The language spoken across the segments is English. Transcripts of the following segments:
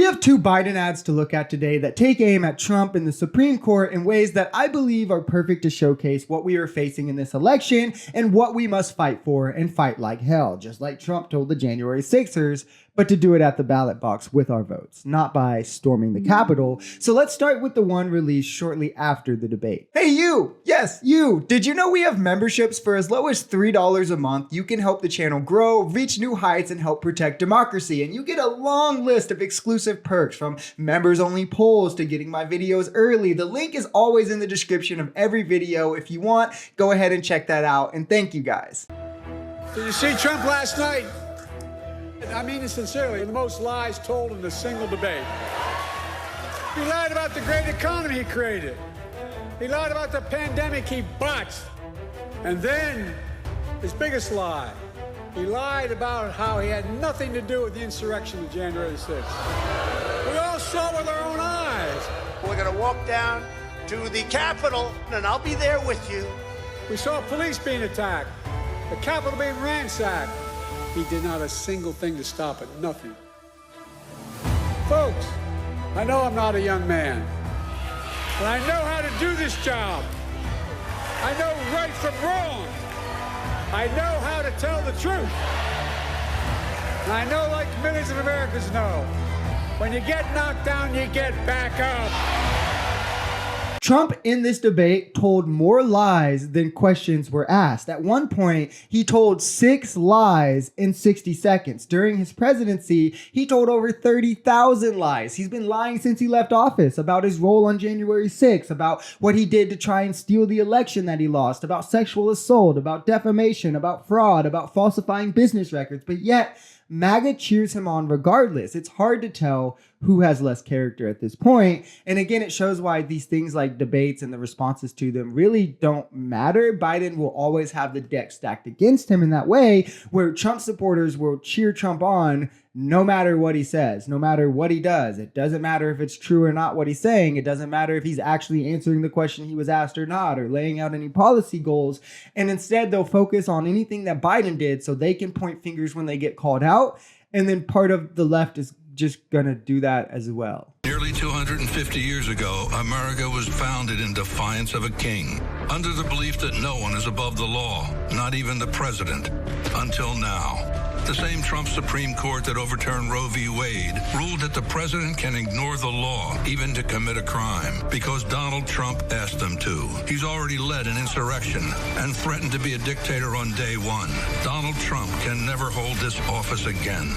We have two Biden ads to look at today that take aim at Trump and the Supreme Court in ways that I believe are perfect to showcase what we are facing in this election and what we must fight for and fight like hell, just like Trump told the January 6ers, but to do it at the ballot box with our votes, not by storming the Capitol. So let's start with the one released shortly after the debate. Hey you! Yes, you! Did you know we have memberships for as low as $3 a month? You can help the channel grow, reach new heights, and help protect democracy. And you get a long list of exclusive perks, from members-only polls to getting my videos early. The link is always in the description of every video. If you want, go ahead and check that out. And thank you guys. Did you see Trump last night? I mean it sincerely, the most lies told in a single debate. He lied about the great economy he created. He lied about the pandemic he botched. And then, his biggest lie, he lied about how he had nothing to do with the insurrection of January 6th. We all saw with our own eyes. We're going to walk down to the Capitol, and I'll be there with you. We saw police being attacked, the Capitol being ransacked. He did not a single thing to stop it, nothing. Folks, I know I'm not a young man, but I know how to do this job. I know right from wrong. I know how to tell the truth. And I know, like millions of Americans know, when you get knocked down, you get back up. Trump in this debate told more lies than questions were asked. At one point, he told 6 lies in 60 seconds. During his presidency, he told over 30,000 lies. He's been lying since he left office about his role on January 6th, about what he did to try and steal the election that he lost, about sexual assault, about defamation, about fraud, about falsifying business records. But yet, MAGA cheers him on regardless. It's hard to tell who has less character at this point. And again, it shows why these things like debates and the responses to them really don't matter. Biden will always have the deck stacked against him in that way, where Trump supporters will cheer Trump on no matter what he says, no matter what he does. It doesn't matter if it's true or not what he's saying. It doesn't matter if he's actually answering the question he was asked or not, or laying out any policy goals. And instead, they'll focus on anything that Biden did so they can point fingers when they get called out. And then part of the left is just going to do that as well. Nearly 250 years ago, America was founded in defiance of a king, under the belief that no one is above the law, not even the president, until now. The same Trump Supreme Court that overturned Roe v. Wade ruled that the president can ignore the law, even to commit a crime, because Donald Trump asked them to. He's already led an insurrection and threatened to be a dictator on day one. Donald Trump can never hold this office again.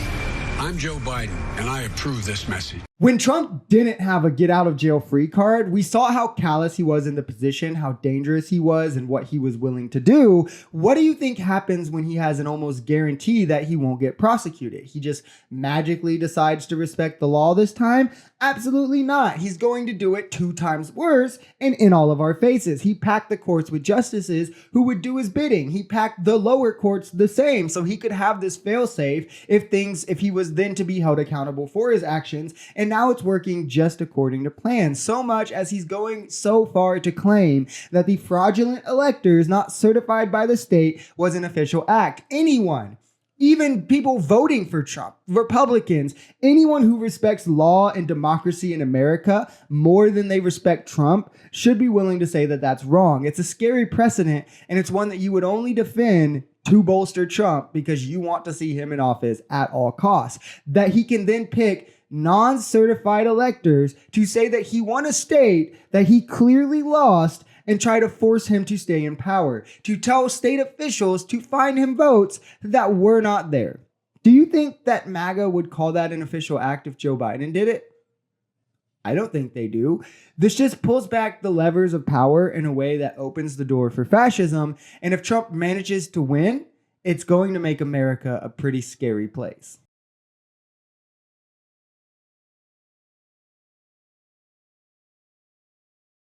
I'm Joe Biden, and I approve this message. When Trump didn't have a get out of jail free card, we saw how callous he was in the position, how dangerous he was, and what he was willing to do. What do you think happens when he has an almost guarantee that he won't get prosecuted? He just magically decides to respect the law this time? Absolutely not. He's going to do it 2 times worse and in all of our faces. He packed the courts with justices who would do his bidding. He packed the lower courts the same, so he could have this failsafe if he was then to be held accountable for his actions. And now it's working just according to plan, so much as he's going so far to claim that the fraudulent electors not certified by the state was an official act. Anyone, even people voting for Trump, Republicans, anyone who respects law and democracy in America more than they respect Trump should be willing to say that that's wrong. It's a scary precedent, and it's one that you would only defend to bolster Trump because you want to see him in office at all costs. That he can then pick non-certified electors to say that he won a state that he clearly lost and try to force him to stay in power, to tell state officials to find him votes that were not there. Do you think that MAGA would call that an official act if Joe Biden did it? I don't think they do. This just pulls back the levers of power in a way that opens the door for fascism. And if Trump manages to win, it's going to make America a pretty scary place.